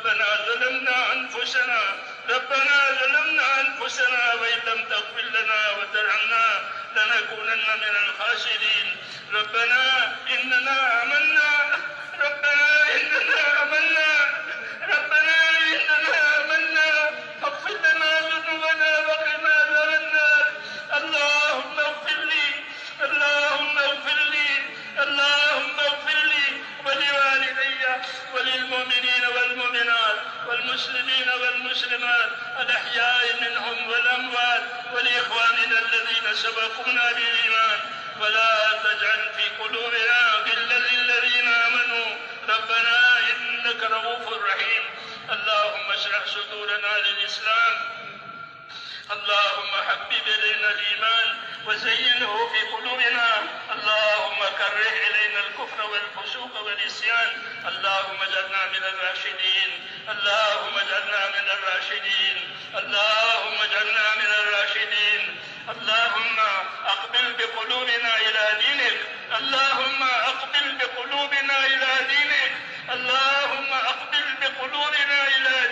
ربنا ظلمنا أنفسنا وإن لم تغفر لنا وترحمنا لنكونن من الخاسرين. ربنا إننا آمنا فاغفر لنا ذنوبنا وقنا عذاب النار. اللهم اغفر لي ولوالدي وللمؤمنين والمؤمنات والمسلمين والمسلمات الأحياء منهم والأموات ولإخواننا الذين سبقونا بالإيمان ولا تجعل في قلوبنا غلا للذين آمنوا ربنا إنك رؤوف رحيم. اللهم اشرح صدورنا للإسلام. اللهم حبب إلينا الإيمان وزينه في قلوبنا. اللهم كره إلينا الكفر والفسوق والعصيان. اللهم اجعلنا من الراشدين. اللهم أقبل بقلوبنا إلى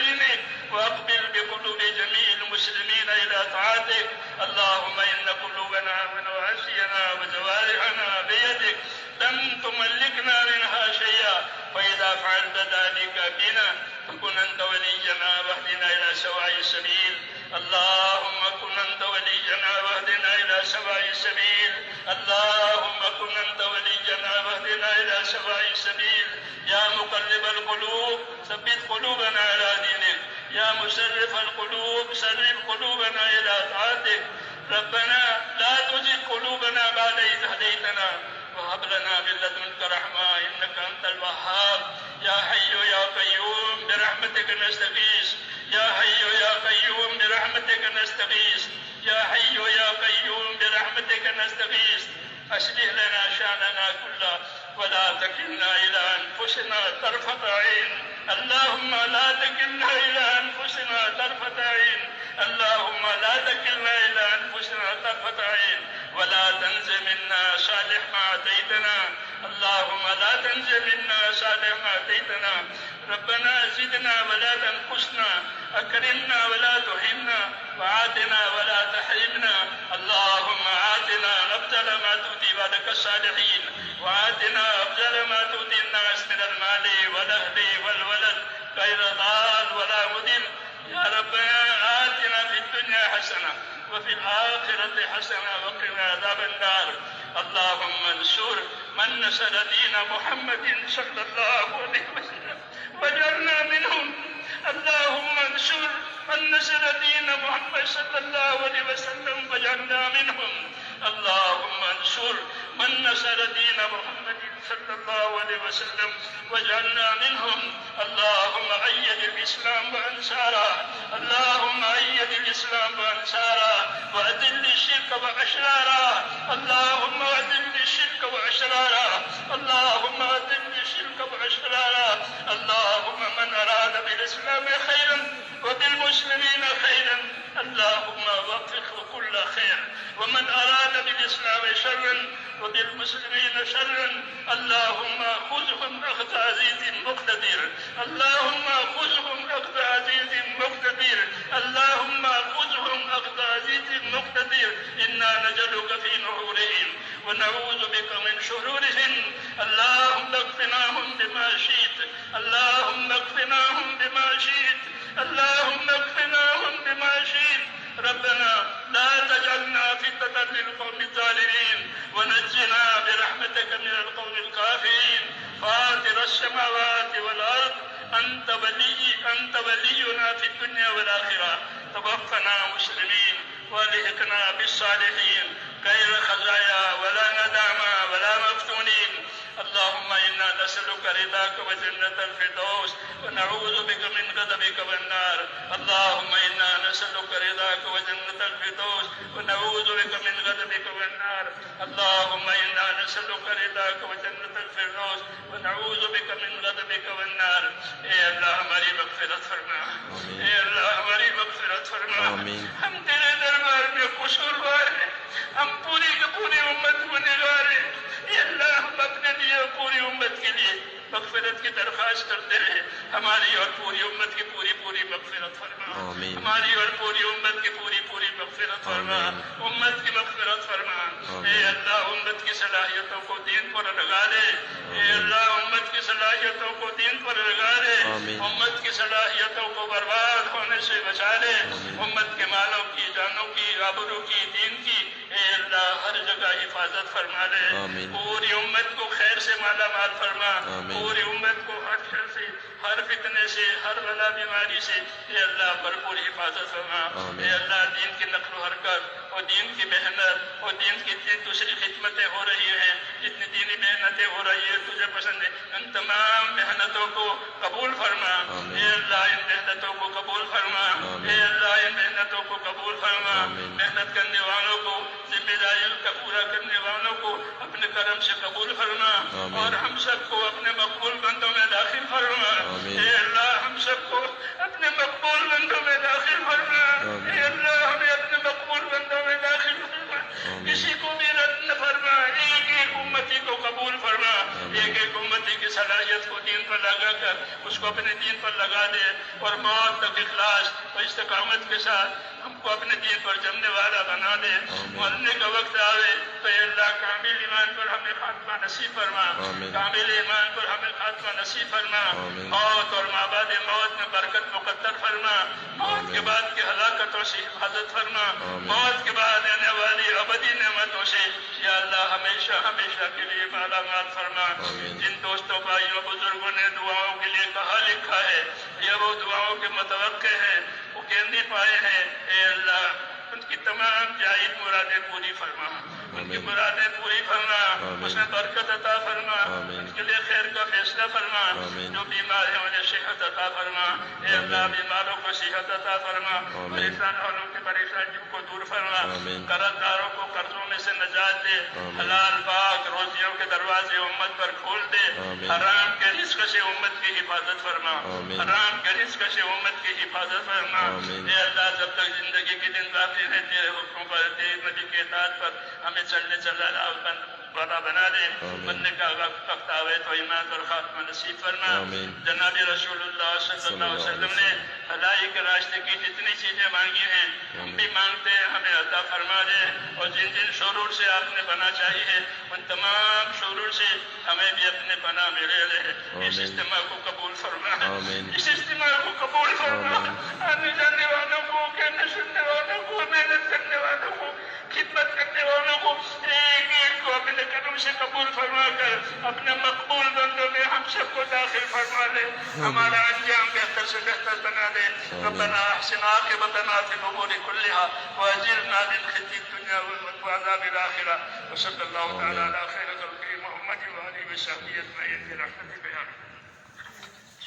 دينك. وأقبل بقلوب جميع المسلمين إلى طاعتك. اللهم إن قلوبنا ونواسينا وجوارحنا بيدك لم تملكنا منها شيئا، فإذا فعلت ذلك بنا فكن أنت ولينا واهدنا إلى سواء السبيل. يا مقلب القلوب ثبت قلوبنا على دينك. يا مسرف القلوب سرف قلوبنا إلى طاعتك. ربنا لا تزغ قلوبنا بعد إذ هديتنا وهب لنا من لدنك رحمة إنك أنت الوهاب. يا حي يا قيوم برحمتك نستغيث. أصلح لنا شأننا كله ولا تكلنا إلى أنفسنا طرفة عين. اللهم لا تكلنا إلى أنفسنا طرفة عين ولا تنز منا صالح ما أتيتنا. ربنا زدنا ولا تنقصنا، أكرمنا ولا تهنا، وعاتنا ولا تحرمنا. اللهم آتنا أفضل ما تؤتي عبادك الصالحين، وآتنا أفضل ما تؤتي الناس من المال والأهل والولد غير ضال ولا مضل. يا ربنا آتنا في الدنيا حسنة وفي الآخرة حسنة وقنا عذاب النار. اللهم انصر من نصر دين محمد صلى الله عليه وسلم واجعلنا منهم. اللهم انصر من نصر دين محمد صلى الله عليه وسلم واجعلنا منهم. اللهم انصر من نصر دين محمد صلى الله عليه وسلم واجعلنا منهم. اللهم أيد الإسلام وأنصاره، وأذل الشرك وأشراره. اللهم من أراد بالإسلام خيرا وبالمسلمين خيرا اللهم وفقه كل خير، ومن أراد بالإسلام شرا وبالمسلمين شرا اللهم خذهم أخذ عزيز مقتدر. إنا نجلك في نحورهم ونعوذ بك من شرورهم. اللهم اكفناهم بما شئت. ربنا لا تجعلنا فتنة للقوم الظالمين ونجنا برحمتك من القوم الكافرين. فاطر السماوات والأرض أنت ولينا في الدنيا والآخرة. توفنا مسلمين والحقنا بالصالحين غير خزايا ولا ندامى ولا مفتونين. اللهم إنا نسألك رضاك وجنة الفردوس ونعوذ بك من غضبك والنار. اللهم إنا نسألك رضاك وجنة الفردوس ونعوذ بك من غضبك والنار. اللهم إنا نسألك رضاك وجنة الفردوس ونعوذ بك من غضبك والنار. اے اللہ ہماری مغفرت فرما. ہم تیرے دربار میں قصوروار ہیں. ہم پوری کی پوری امت گنہگار ہیں. اے اللہ ہم اپنے لیے پوری امت کے لیے मग़फ़िरत की दरख्वास्त करते हैं। हमारी और पूरी उम्मत की पूरी पूरी मग़फ़िरत फरमा, हमारी और पूरी उम्मत की पूरी पूरी मग़फ़िरत फरमा, उम्मत की मग़फ़िरत फरमा। ए अल्लाह उम्मत की सलाहियतों को दीन पर लगा दे, ए अल्लाह उम्मत की सलाहियतों को दीन पर लगा दे, उम्मत की सलाहियतों को बर्बाद होने से बचा ले, उम्मत के मालों की, जानों की, आबरू की, दीन की ए अल्लाह हर जगह हिफाजत फरमा ले, पूरी उम्मत को खैर से माला माल फरमा, पूरी उम्मत को हर शर से, हर फितने से, हर बला बीमारी से ए अल्लाह भरपूर हिफाजत फरमा। ए अल्लाह दीन की नक्ल हरकत और दीन की मेहनत और दीन की दूसरी खिदमतें हो रही हैं, जितनी दीनी मेहनतें हो रही है तुझे पसंद है, इन तमाम मेहनतों को कबूल फरमा। ए अल्लाह इन मेहनतों को कबूल फरमा, ए अल्लाह इन मेहनतों को कबूल फरमा। मेहनत करने वालों को, जिम्मेदारियों का पूरा करने वालों को अपने करम से कबूल फरमा और हम सबको अपने मकबूल बंदों में दाखिल फरमा। ए अल्लाह हम सबको अपने मकबूल बंदों में दाखिल फरमा। ए अल्लाह हमें अपने मकबूल बंदों में दाखिल फरमा, किसी को भी रद्द न फरमा। एक एक उम्मती को कबूल फरमा, एक एक उम्मती की सलाहियत को दीन पर लगा कर उसको अपने दीन पर लगा दे और मौत तक इखलास और इस्तकामत के साथ हमको अपने दीन पर जमने वाला बना दे। मरने का वक्त आवे तो अल्लाह कामिल ईमान पर हमें खात्मा नसीब फरमा, कामिल ईमान पर हमें खात्मा नसीब फरमा। मौत और माबाद मौत में बरकत मुकद्दर फरमा, मौत के बाद की हलाकतों से हिफाजत फरमा, मौत के बाद आने वाली अबदी नेमतों से या अल्लाह हमेशा हमेशा के लिए माला माल फरमा। जिन दोस्तों भाइयों बुजुर्गों ने दुआओं के लिए कहा लिखा है या वो दुआओं के मुतवक्के हैं, वो कहने पाए हैं, ए अल्लाह उनकी तमाम जायज़ मुरादें पूरी फरमा, उनकी मुरादें पूरी फरमा, उसमें बरकत अता फरमा, उनके लिए खैर का फैसला फरमा। जो बीमार है उन्हें सेहत अता फरमा। ए अल्लाह बीमारों को सेहत अता फरमा, परेशान वालों की परेशानियों को दूर फरमा, कर्जदारों को कर्जों में से नजात दे, हलाल पाक रोजियों के दरवाजे उम्मत पर खोल दे, हराम के रिस्क से उम्मत की हिफाजत फरमा, हराम के रिस्क से उम्मत की हिफाजत फरमा। ए अल्लाह जब तक जिंदगी के दिन बाकी है तेरे हुक्म पर, तेरे नबी के इताअत पर हमें चलने चलना वाला बना दे। बनने का वक्त आवे तो ईमान और खात्मा नसीब फरमा। जनाब रसूलुल्लाह सल्लल्लाहु अलैहि वसल्लम ने भलाई के रास्ते की जितनी चीजें मांगी हैं हम भी मांगते हैं, हमें अता फरमा दे। और जिन जिन शुरूर से आपने बना चाहिए उन तमाम शुरूर से हमें भी अपने बना में ले ले। इस इज्तिमा को कबूल फरमा, इस इज्तिमा को कबूल फरमा। आने जाने वालों को, कहने सुनने वालों को, मेहनत करने वालों को, खिदमत करने वालों को एक एक को अपने कदम से कबूल फरमा कर अपने मकबूल बंदों में हम सबको दाखिल फरमा ले। हमारा अंजाम बेहतर से बेहतर बना दे। रब्बना अहसिन आक़िबतना फ़िल उमूरि कुल्लिहा व अजिरना मिन ख़िज़्यि दुनिया व अज़ाबिल आख़िरह। व सल्लल्लाहु तआला अला खैरि ख़ल्क़िही मुहम्मद व आलिहि व सहबिही अजमईन बिरहमतिका या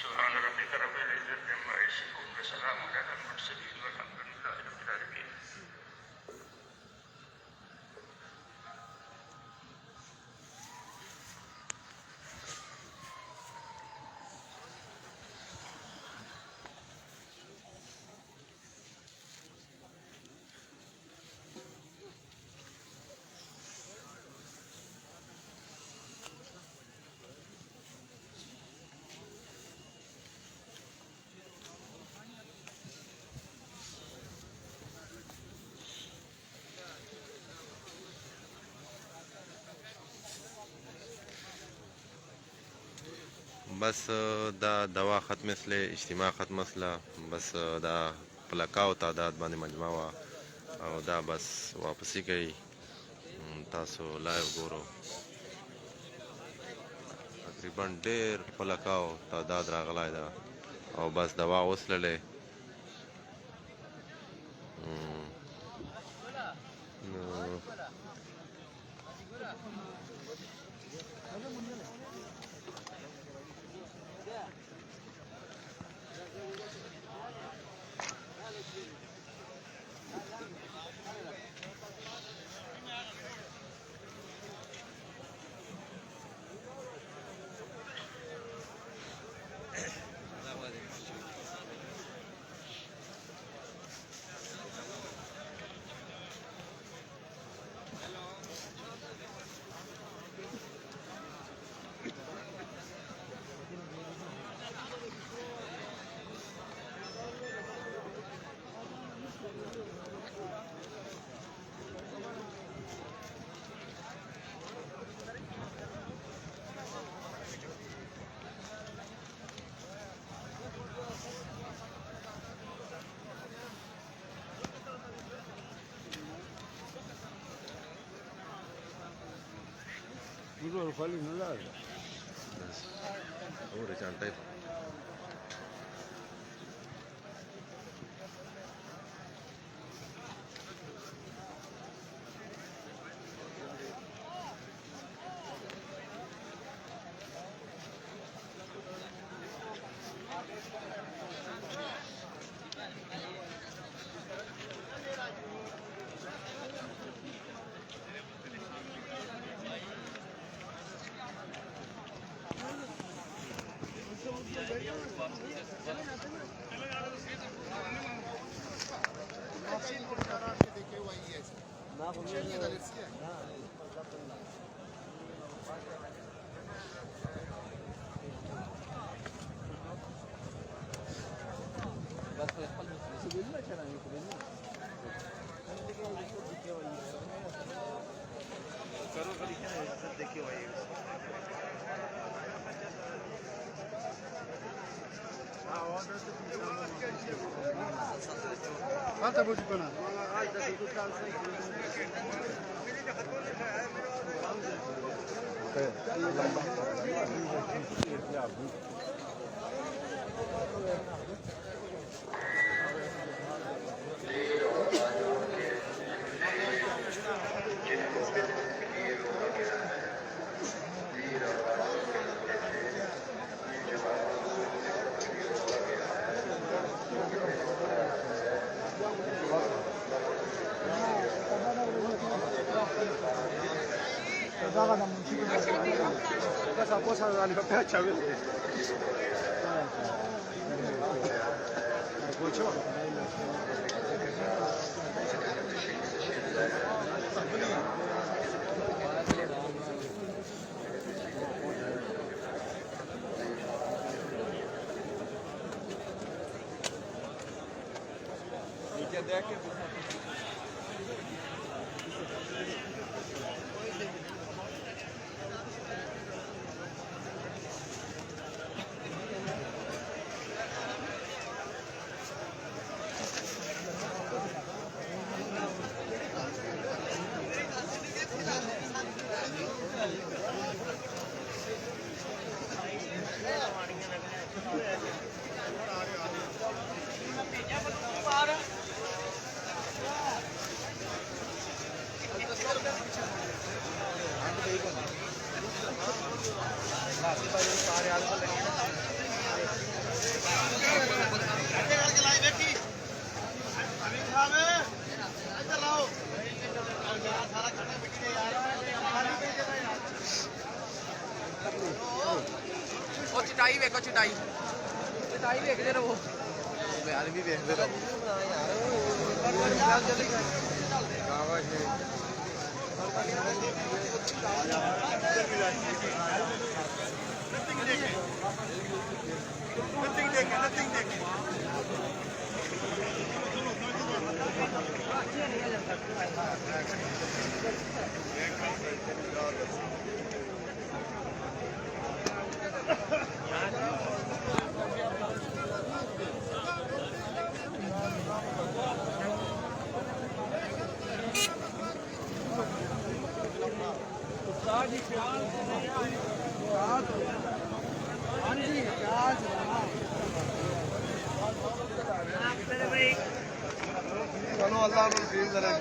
सुब्हान रब्बिका रब्बिल इज़्ज़ति अम्मा यसिफून व सलामुन अलल मुरसलीन वल्हम्दुलिल्लाहि रब्बिल आलमीन। बस دا دوا ختم سله اجتماع ختم سله بس دا پلکاو تعداد باندې مجمع وا او دا بس واپسی کوي تاسو لایو ګورو تقریبا ډیر پلکاو تعداد راغلی دا او بس دوا وسلله futuro feliz no largo. Uri cantai. Alta bozukana. Cosa la faccia vedere. चटाई वेखो चटाई चटाई वेखते रहो बयान भी वेखते रहो चलो अल्लाह को फील करें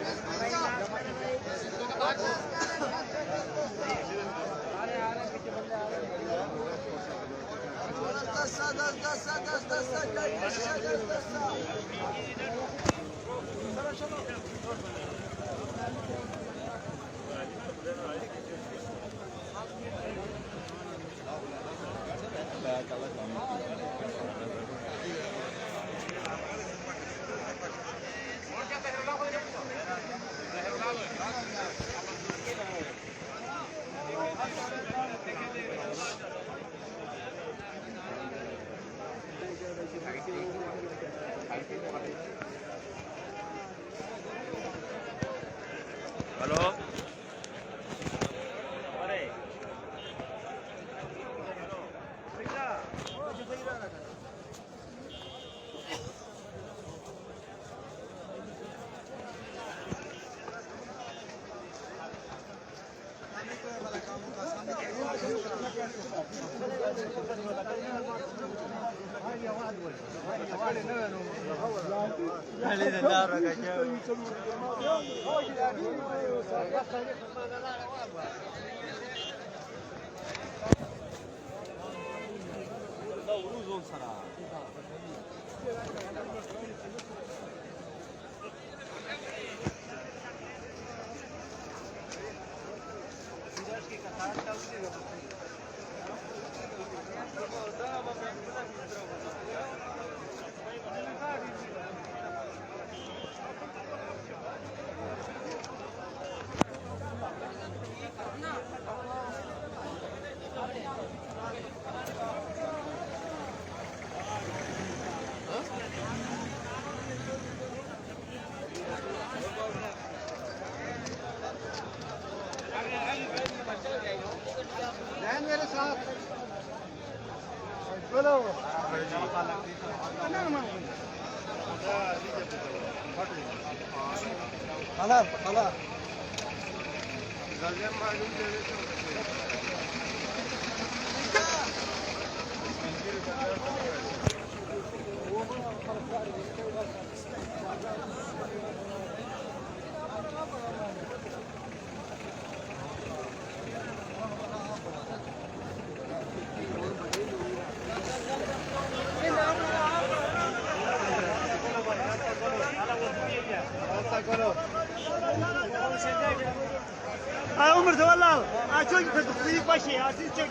हेलो ध्यान मेरे साथ बोलो कलर कलर Ay Umar, والله. Çok büyük başı ya. Siz çok